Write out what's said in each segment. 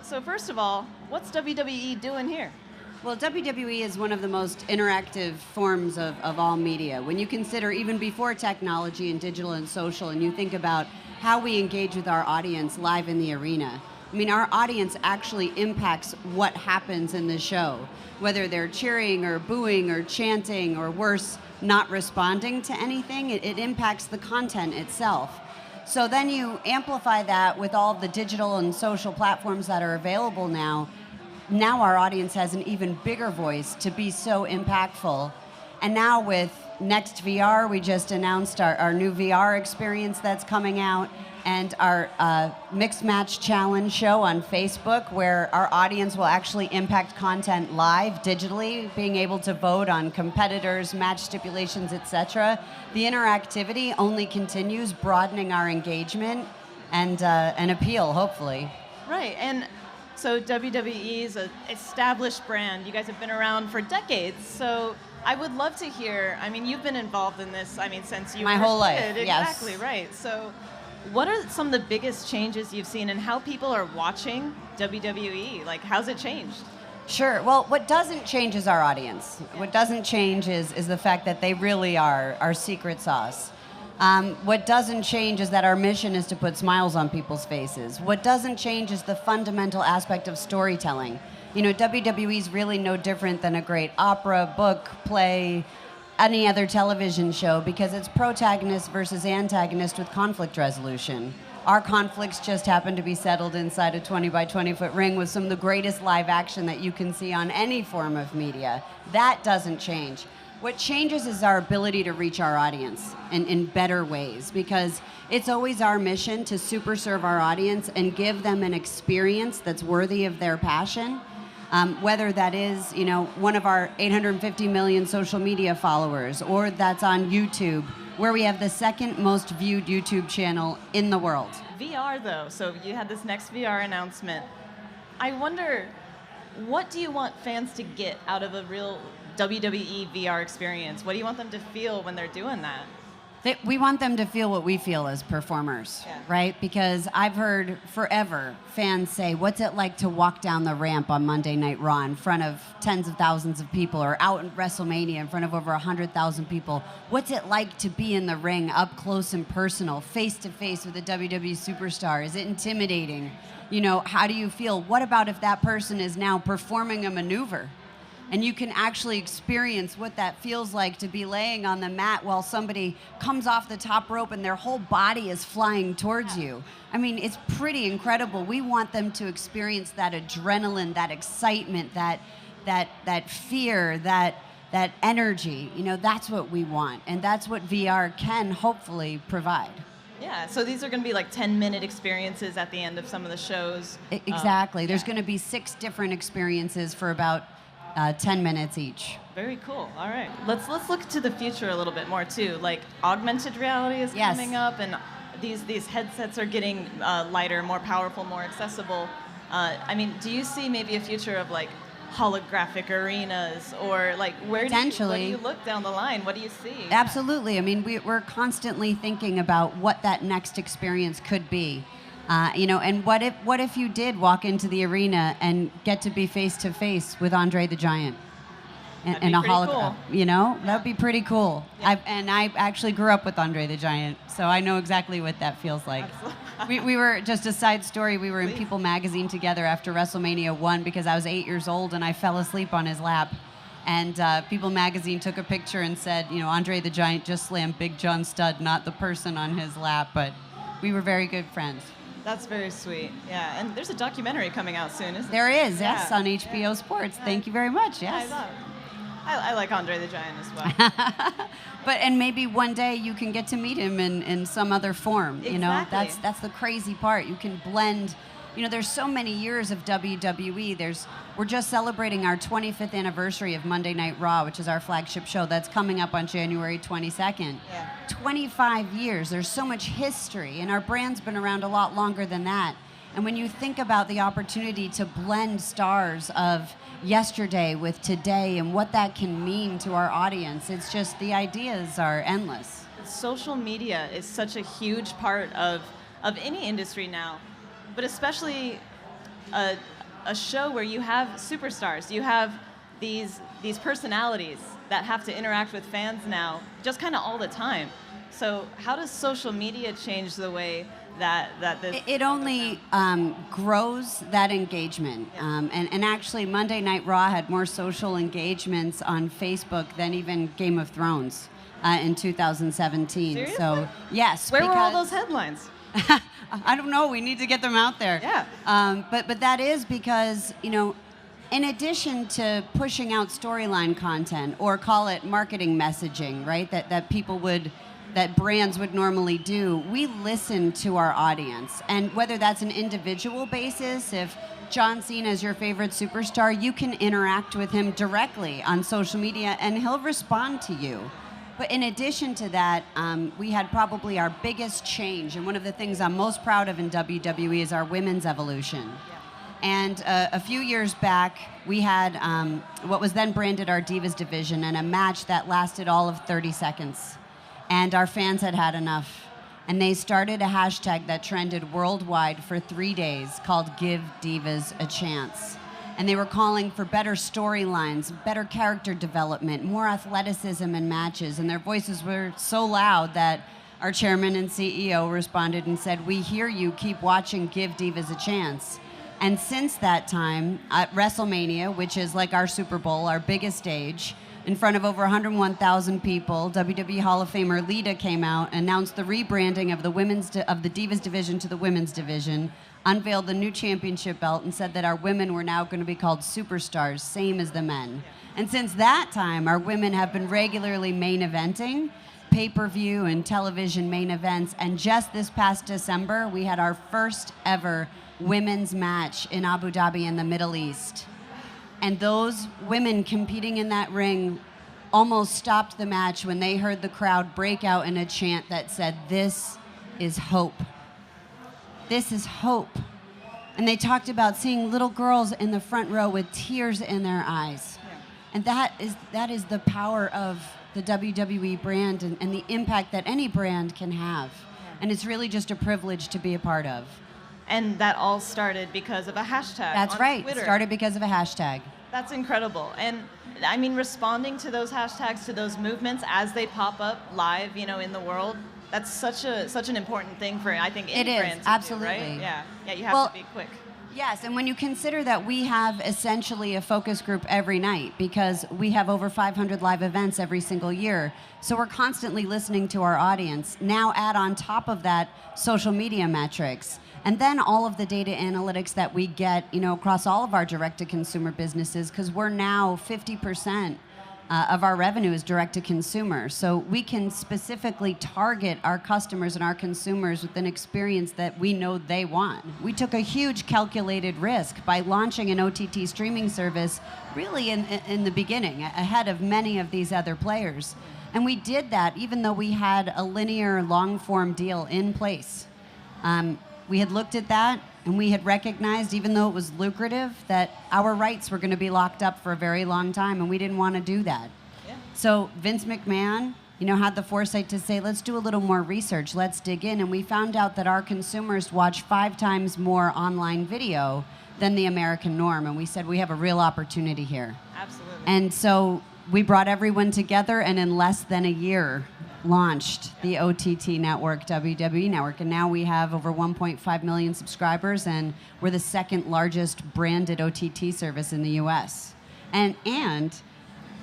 So first of all, what's WWE doing here? Well, WWE is one of the most interactive forms of all media. When you consider even before technology and digital and social, and you think about how we engage with our audience live in the arena, I mean, our audience actually impacts what happens in the show, whether they're cheering or booing or chanting or worse, not responding to anything. It impacts the content itself. So then you amplify that with all the digital and social platforms that are available now. Now our audience has an even bigger voice to be so impactful. And now with Next VR, we just announced our new VR experience that's coming out, and our Mixed Match Challenge show on Facebook, where our audience will actually impact content live, digitally, being able to vote on competitors, match stipulations, etc. The interactivity only continues, broadening our engagement and appeal, hopefully. Right, and so WWE is an established brand. You guys have been around for decades, so I would love to hear, I mean, you've been involved in this, I mean, since you My were whole a kid. life, Exactly, yes. right. So what are some of the biggest changes you've seen in how people are watching WWE? Like, how's it changed? Sure. Well, what doesn't change is our audience. What doesn't change is the fact that they really are our secret sauce. What doesn't change is that our mission is to put smiles on people's faces. What doesn't change is the fundamental aspect of storytelling. You know, WWE is really no different than a great opera, book, play, any other television show, because it's protagonist versus antagonist with conflict resolution. Our conflicts just happen to be settled inside a 20 by 20 foot ring with some of the greatest live action that you can see on any form of media. That doesn't change. What changes is our ability to reach our audience in better ways, because it's always our mission to super serve our audience and give them an experience that's worthy of their passion. Whether that is, you know, one of our 850 million social media followers, or that's on YouTube, where we have the second most viewed YouTube channel in the world. VR, though, so you had this next VR announcement. I wonder, what do you want fans to get out of a real WWE VR experience? What do you want them to feel when they're doing that? We want them to feel what we feel as performers, right? Because I've heard forever fans say, what's it like to walk down the ramp on Monday Night Raw in front of tens of thousands of people, or out in WrestleMania in front of over 100,000 people? What's it like to be in the ring, up close and personal, face to face with a WWE superstar? Is it intimidating? You know, how do you feel? What about if that person is now performing a maneuver? And you can actually experience what that feels like to be laying on the mat while somebody comes off the top rope and their whole body is flying towards you. I mean, it's pretty incredible. We want them to experience that adrenaline, that excitement, that fear, that energy. You know, that's what we want. And that's what VR can hopefully provide. Yeah, so these are going to be like 10-minute experiences at the end of some of the shows. Exactly. There's going to be 6 different experiences for about 10 minutes each. Very cool. All right. Let's look to the future a little bit more too. Like augmented reality is coming up, and these headsets are getting lighter, more powerful, more accessible. I mean, do you see maybe a future of like holographic arenas, or like where do you look down the line? What do you see? Absolutely. I mean, we're constantly thinking about what that next experience could be. You know, and what if you did walk into the arena and get to be face to face with Andre the Giant and a hologram? Cool. You know, that'd be pretty cool. Yeah. I actually grew up with Andre the Giant, so I know exactly what that feels like. We were, just a side story, we were in People magazine together after WrestleMania 1 because I was 8 years old and I fell asleep on his lap. And People magazine took a picture and said, you know, Andre the Giant just slammed Big John Studd, not the person on his lap, but we were very good friends. That's very sweet. Yeah, and there's a documentary coming out soon, isn't there? There is, yes, on HBO Sports. Thank you very much, yes. I like Andre the Giant as well. And maybe one day you can get to meet him in some other form. Exactly. You know, that's the crazy part. You can blend. You know, there's so many years of WWE. We're just celebrating our 25th anniversary of Monday Night Raw, which is our flagship show. That's coming up on January 22nd. Yeah. 25 years. There's so much history, and our brand's been around a lot longer than that. And when you think about the opportunity to blend stars of yesterday with today and what that can mean to our audience, it's just, the ideas are endless. Social media is such a huge part of any industry now. But especially a show where you have superstars, you have these personalities that have to interact with fans now, just kind of all the time. So how does social media change the way that this... It only grows that engagement. Yeah. And actually, Monday Night Raw had more social engagements on Facebook than even Game of Thrones in 2017. Seriously? So, yes. Where were all those headlines? I don't know. We need to get them out there. Yeah. But that is because, in addition to pushing out storyline content, or call it marketing messaging, right, that brands would normally do, we listen to our audience. And whether that's an individual basis, if John Cena is your favorite superstar, you can interact with him directly on social media and he'll respond to you. But in addition to that, we had probably our biggest change, and one of the things I'm most proud of in WWE is our women's evolution. Yeah. And a few years back, we had what was then branded our Divas division, and a match that lasted all of 30 seconds. And our fans had had enough. And they started a hashtag that trended worldwide for 3 days called Give Divas a Chance. And they were calling for better storylines, better character development, more athleticism in matches. And their voices were so loud that our chairman and CEO responded and said, "We hear you, keep watching Give Divas a Chance." And since that time, at WrestleMania, which is like our Super Bowl, our biggest stage, in front of over 101,000 people, WWE Hall of Famer Lita came out, announced the rebranding of the Divas division to the women's division, unveiled the new championship belt, and said that our women were now going to be called superstars, same as the men. And since that time, our women have been regularly main eventing, pay-per-view and television main events, and just this past December, we had our first ever women's match in Abu Dhabi in the Middle East. And those women competing in that ring almost stopped the match when they heard the crowd break out in a chant that said, "This is hope. This is hope." And they talked about seeing little girls in the front row with tears in their eyes. Yeah. And that is the power of the WWE brand and the impact that any brand can have. Yeah. And it's really just a privilege to be a part of. And that all started because of a hashtag. That's on right. Twitter. It started because of a hashtag. That's incredible. And I mean, responding to those hashtags, to those movements as they pop up live, in the world, that's such an important thing for, I think, any brand to do, absolutely. right? Yeah, you have to be quick. Yes, and when you consider that we have essentially a focus group every night, because we have over 500 live events every single year, so we're constantly listening to our audience. Now add on top of that social media metrics, and then all of the data analytics that we get, across all of our direct-to-consumer businesses, because we're now 50% of our revenue is direct-to-consumer. So we can specifically target our customers and our consumers with an experience that we know they want. We took a huge calculated risk by launching an OTT streaming service really in the beginning, ahead of many of these other players. And we did that even though we had a linear long-form deal in place. We had looked at that, and we had recognized, even though it was lucrative, that our rights were going to be locked up for a very long time, and we didn't want to do that. Yeah. So Vince McMahon, had the foresight to say, let's do a little more research, let's dig in, and we found out that our consumers watch 5 times more online video than the American norm, and we said, we have a real opportunity here. Absolutely. And so we brought everyone together, and in less than a year, launched the OTT network, WWE Network, and now we have over 1.5 million subscribers, and we're the second largest branded OTT service in the US. And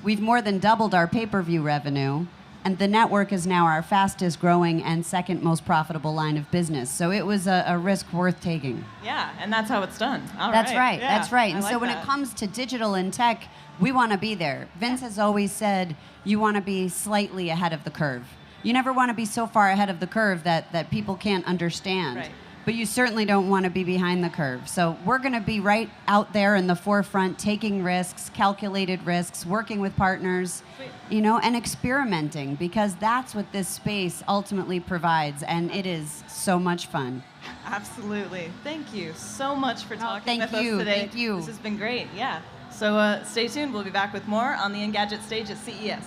we've more than doubled our pay-per-view revenue, and the network is now our fastest growing and second most profitable line of business. So it was a risk worth taking. Yeah, and that's how it's done. That's right. Yeah, that's right. And I so like when that. it comes to digital and tech, we want to be there. Vince has always said, you want to be slightly ahead of the curve. You never want to be so far ahead of the curve that people can't understand. Right. But you certainly don't want to be behind the curve. So we're going to be right out there in the forefront, taking risks, calculated risks, working with partners, and experimenting, because that's what this space ultimately provides, and it is so much fun. Absolutely. Thank you so much for talking with us today. Thank you. This has been great. Yeah. So stay tuned. We'll be back with more on the Engadget stage at CES.